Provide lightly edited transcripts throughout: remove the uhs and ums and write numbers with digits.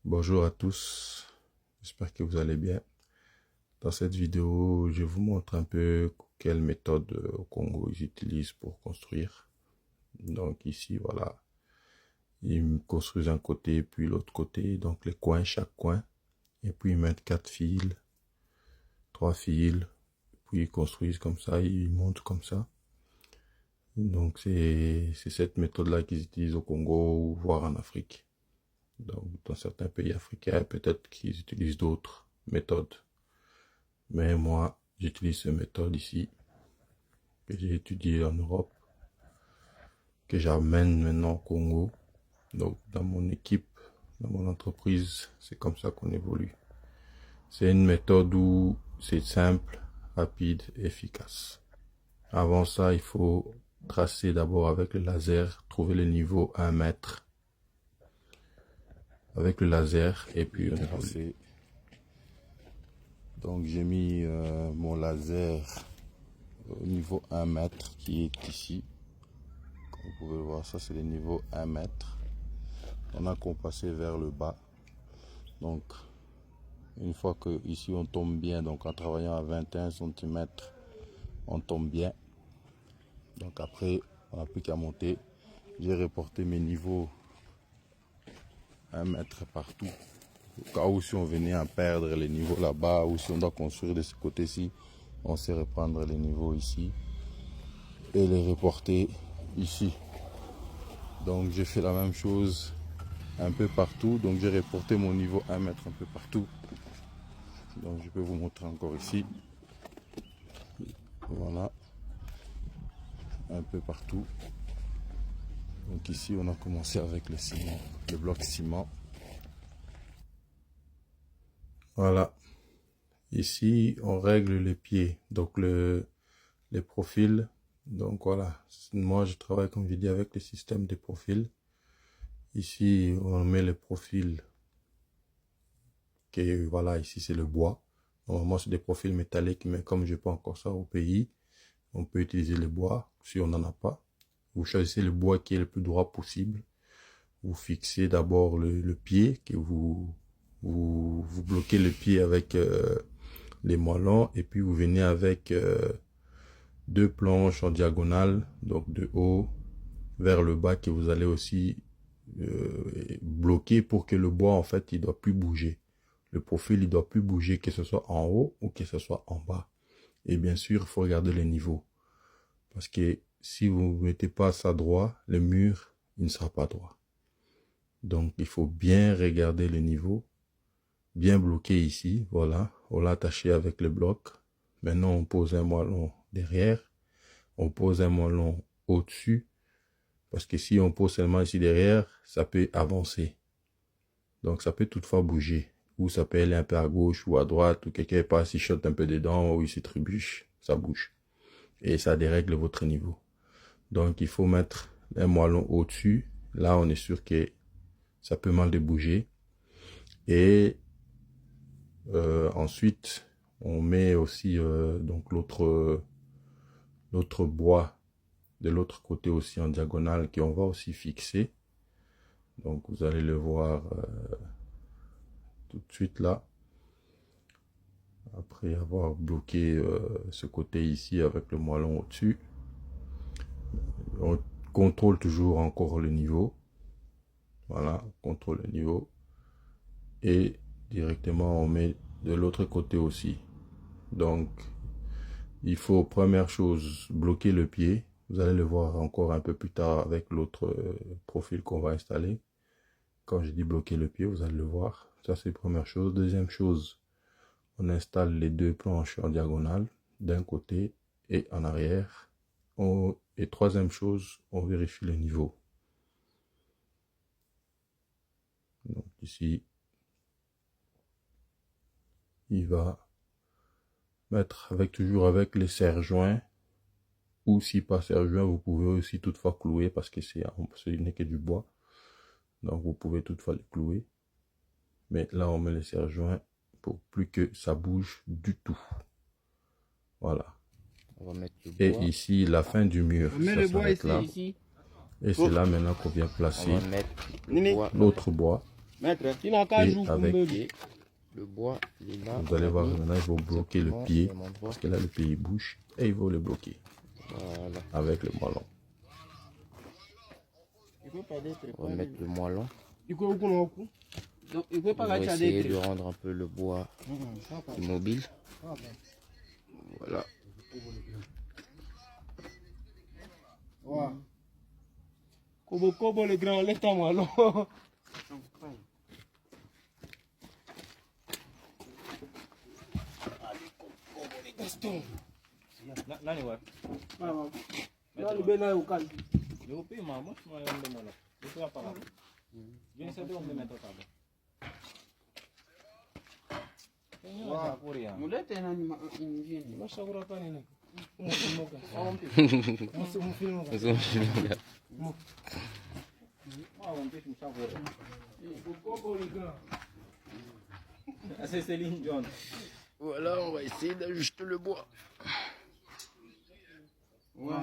Bonjour à tous, j'espère que vous allez bien. Dans cette vidéo, je vous montre un peu quelle méthode au Congo ils utilisent pour construire. Donc ici, voilà, ils construisent un côté puis l'autre côté, donc les coins, chaque coin. Et puis ils mettent 4 fils, 3 fils, puis ils construisent comme ça, ils montent comme ça. Donc c'est cette méthode-là qu'ils utilisent au Congo, voire en Afrique. Donc dans certains pays africains, peut-être qu'ils utilisent d'autres méthodes. Mais moi, j'utilise cette méthode ici, que j'ai étudiée en Europe, que j'amène maintenant au Congo. Donc, dans mon équipe, dans mon entreprise, c'est comme ça qu'on évolue. C'est une méthode où c'est simple, rapide et efficace. Avant ça, il faut tracer d'abord avec le laser, trouver le niveau à 1 mètre avec le laser et puis on évolue. Donc j'ai mis mon laser au niveau 1 mètre qui est ici. Comme vous pouvez voir, ça c'est le niveau 1 mètre. On a compassé vers le bas. Donc une fois que ici on tombe bien, donc en travaillant à 21 cm, on tombe bien. Donc après, on n'a plus qu'à monter. J'ai reporté mes niveaux 1 mètre partout. Au cas où si on venait à perdre les niveaux là-bas, ou si on doit construire de ce côté-ci, on sait reprendre les niveaux ici et les reporter ici. Donc j'ai fait la même chose un peu partout. Donc j'ai reporté mon niveau 1 mètre un peu partout. Donc je peux vous montrer encore ici. Voilà. Un peu partout. Donc ici on a commencé avec le ciment, le bloc ciment. Voilà. Ici on règle les pieds, donc les profils. Donc voilà, moi je travaille comme je dis avec le système des profils. Ici on met les profils, que voilà, ici c'est le bois. Normalement c'est des profils métalliques, mais comme je n'ai pas encore ça au pays, on peut utiliser le bois si on n'en a pas. Vous choisissez le bois qui est le plus droit possible. Vous fixez d'abord le pied, que vous bloquez le pied avec les moellons, et puis vous venez avec 2 planches en diagonale, donc de haut vers le bas, que vous allez aussi bloquer pour que le bois, en fait, il doit plus bouger. Le profil, il doit plus bouger, que ce soit en haut ou que ce soit en bas. Et bien sûr, il faut regarder les niveaux. Parce que si vous ne mettez pas ça droit, le mur, il ne sera pas droit. Donc, il faut bien regarder le niveau, bien bloquer ici, voilà. On l'a attaché avec le bloc. Maintenant, on pose un moellon derrière. On pose un moellon au-dessus. Parce que si on pose seulement ici derrière, ça peut avancer. Donc, ça peut toutefois bouger. Ou ça peut aller un peu à gauche ou à droite, ou quelqu'un passe, il chotte un peu dedans, ou il se trébuche, ça bouge. Et ça dérègle votre niveau. Donc, il faut mettre un moellon au-dessus. Là, on est sûr que ça peut mal de bouger. Et ensuite, on met aussi donc l'autre bois de l'autre côté aussi en diagonale qu'on va aussi fixer. Donc, vous allez le voir tout de suite là. Après avoir bloqué ce côté ici avec le moellon au-dessus. On contrôle toujours encore le niveau. Voilà, on contrôle le niveau. Et directement on met de l'autre côté aussi. Donc il faut, première chose, bloquer le pied. Vous allez le voir encore un peu plus tard avec l'autre profil qu'on va installer. Quand je dis bloquer le pied, vous allez le voir. Ça c'est la première chose. Deuxième chose, on installe les 2 planches en diagonale d'un côté et en arrière. Et troisième chose, on vérifie le niveau. Donc ici, il va mettre toujours avec les serre-joints, ou si pas serre-joint, vous pouvez aussi toutefois clouer parce que ce n'est que du bois. Donc vous pouvez toutefois les clouer. Mais là, on met les serre-joints pour plus que ça bouge du tout. Voilà. On va mettre le Et bois. ici, la fin du mur, On met ça le bois s'arrête là. ici. Et c'est là maintenant qu'on vient placer On va mettre le bois. l'autre bois. Maître, Et avec, le bois, il est là. vous allez voir maintenant, il faut bloquer le pied, Même endroit. parce que là le pied il bouge, et il faut le bloquer Voilà. avec le moellon. On va mettre le moellon. Donc, il peut On pas va gâcher essayer des de rendre un peu le bois immobile. Voilà. Kobo le grand, laisse-moi alors. Nani wa? Nani bena ukali. Yo pi mama, mo yon de mola. Ito pa pa. Viene sa doon meto tabo. Wa Korea. Mulete nani ingine. Mashagura kanini? C'est Céline John. Voilà, on va essayer d'ajuster le bois. Ouais.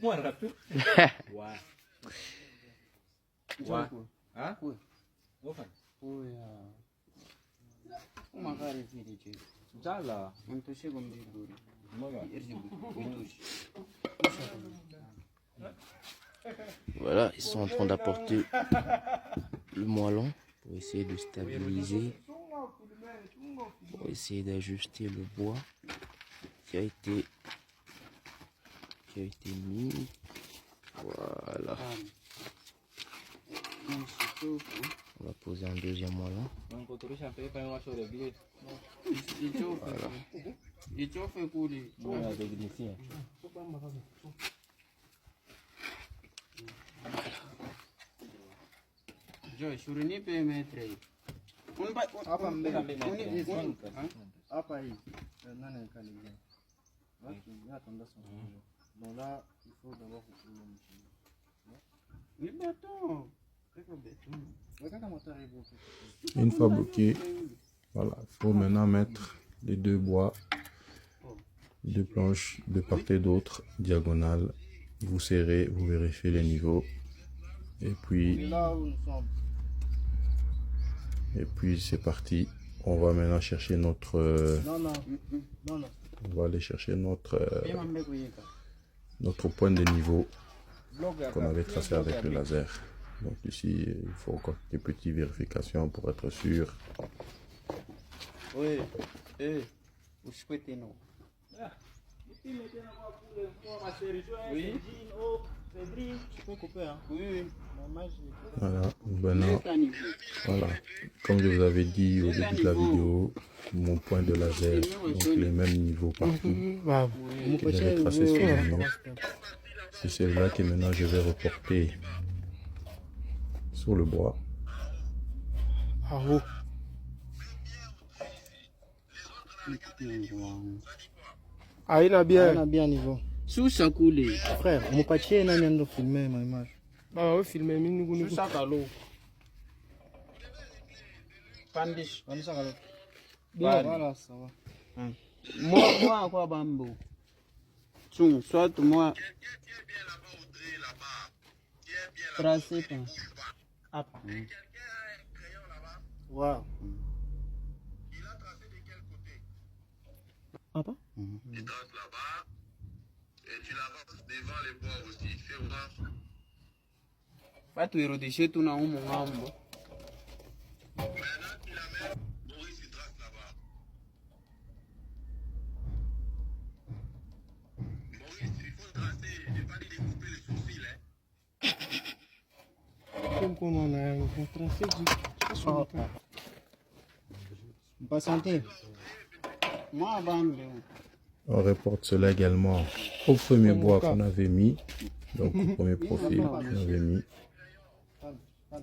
Moi, rapide. Ouais. Ouais. Hein? Oui. Enfin. Oui. Uma cara vile je. Jala. Mtoshe kwa mjiguri. Moga. Voilà, ils sont en train d'apporter le moellon pour essayer de stabiliser, pour essayer d'ajuster le bois qui a été mis. Voilà. On va poser un deuxième moellon. Ichofe kule. Joy, shurinipe metre. Hapa mbele. Hapa hii. Nani kaligia? Watu yatanda sana. Donc là, il faut d'abord couper le machine. Oui, béton. Une fois bloqué, voilà, il faut maintenant mettre les deux bois, deux planches de part et d'autre, diagonales. Vous serrez, vous vérifiez les niveaux. Et puis c'est parti. On va maintenant chercher notre... On va aller chercher notre point de niveau qu'on avait tracé avec le laser. Donc ici, il faut encore des petites vérifications pour être sûr. Oui, vous souhaitez non. Oui. Tu peux couper, hein? Oui. Voilà, maintenant, voilà. Comme je vous avais dit au début de la vidéo, mon point de laser, donc les mêmes niveaux partout, que j'avais tracé sur le mur. C'est celle-là que maintenant je vais reporter sur le bois. Ah, il a bien niveau. Sous sa coulée. Frère, mon pâtier n'a rien de filmer ma image. Bah oui, filmer, mais nous ça à l'eau. Pandish, on ça à l'eau. Voilà, ça va. Moi, à quoi bambou? Soit moi. Tracé pas. Up. Wow. Il a tracé de quel côté? Ah pas? Il trace là-bas et tu l'avances devant les bois aussi. Fais voir. Pas tu érodécher tout dans mon Maintenant, tu la mets. Maurice, il trace là-bas. Maurice, il faut tracer. Il n'est pas dit de couper les sourcils, hein. Comme on a tracé du. Pas santé. Moi, bande. On reporte cela également au premier bois qu'on avait mis, donc au premier profil qu'on avait mis.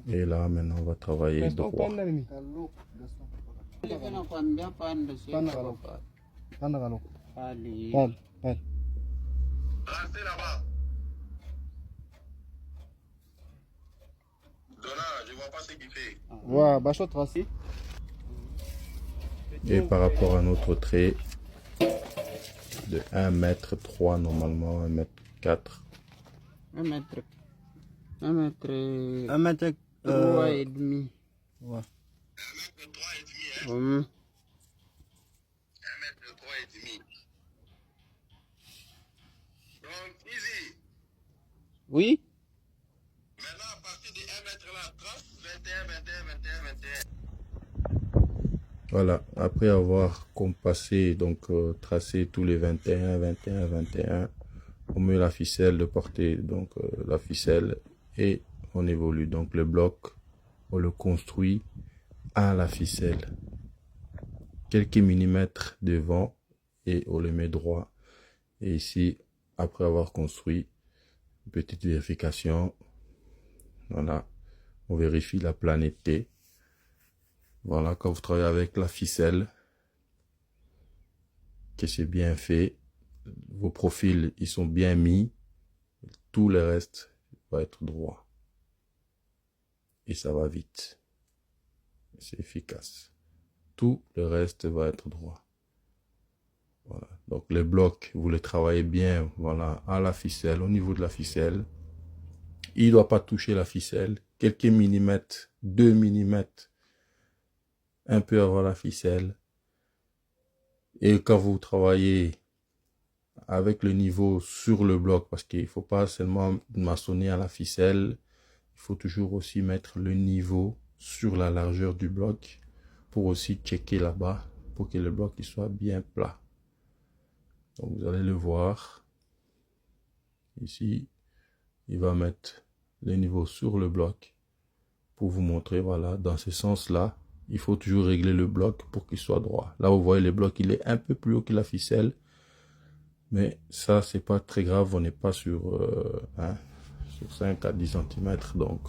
Et là, maintenant, on va travailler droit. Tracez là-bas. Donna, je vois pas ce qu'il fait. Ouais, bah, je tracé. Et par rapport à notre trait de 1,3 m normalement, 1,4 m. 1 mètre. 1 mètre. 3,5. Ouais. 1m3,5, hein? 1m3,5. Donc, easy. Oui? Maintenant, à partir de 1m là, 30, 21, 21, 21, 21. Voilà, après avoir compassé, donc tracé tous les 21, 21, 21, on met la ficelle de portée, donc la ficelle, et on évolue. Donc le bloc, on le construit à la ficelle. Quelques millimètres devant et on le met droit. Et ici, après avoir construit, une petite vérification, voilà, on vérifie la planète. Voilà, quand vous travaillez avec la ficelle, que c'est bien fait, vos profils, ils sont bien mis, tout le reste va être droit. Et ça va vite. C'est efficace. Tout le reste va être droit. Voilà. Donc les blocs, vous les travaillez bien, voilà, à la ficelle, au niveau de la ficelle. Il ne doit pas toucher la ficelle. Quelques millimètres, 2 millimètres, un peu avant la ficelle. Et quand vous travaillez avec le niveau sur le bloc, parce qu'il ne faut pas seulement maçonner à la ficelle, il faut toujours aussi mettre le niveau sur la largeur du bloc pour aussi checker là-bas, pour que le bloc il soit bien plat. Donc vous allez le voir. Ici, il va mettre le niveau sur le bloc pour vous montrer, voilà, dans ce sens-là, il faut toujours régler le bloc pour qu'il soit droit. Là, vous voyez le bloc, il est un peu plus haut que la ficelle. Mais ça, c'est pas très grave, on n'est pas sur, sur 5 à 10 cm. Donc,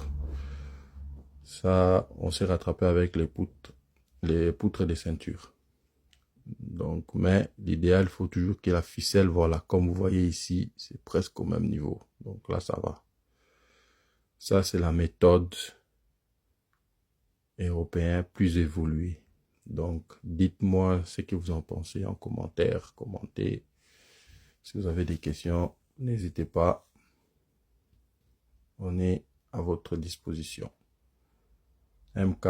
ça, on s'est rattrapé avec les poutres des ceintures. Donc, mais l'idéal, il faut toujours que la ficelle, voilà, comme vous voyez ici, c'est presque au même niveau. Donc là, ça va. Ça, c'est la méthode européenne plus évoluée. Donc, dites-moi ce que vous en pensez en commentaire, commentez. Si vous avez des questions, n'hésitez pas. On est à votre disposition. MK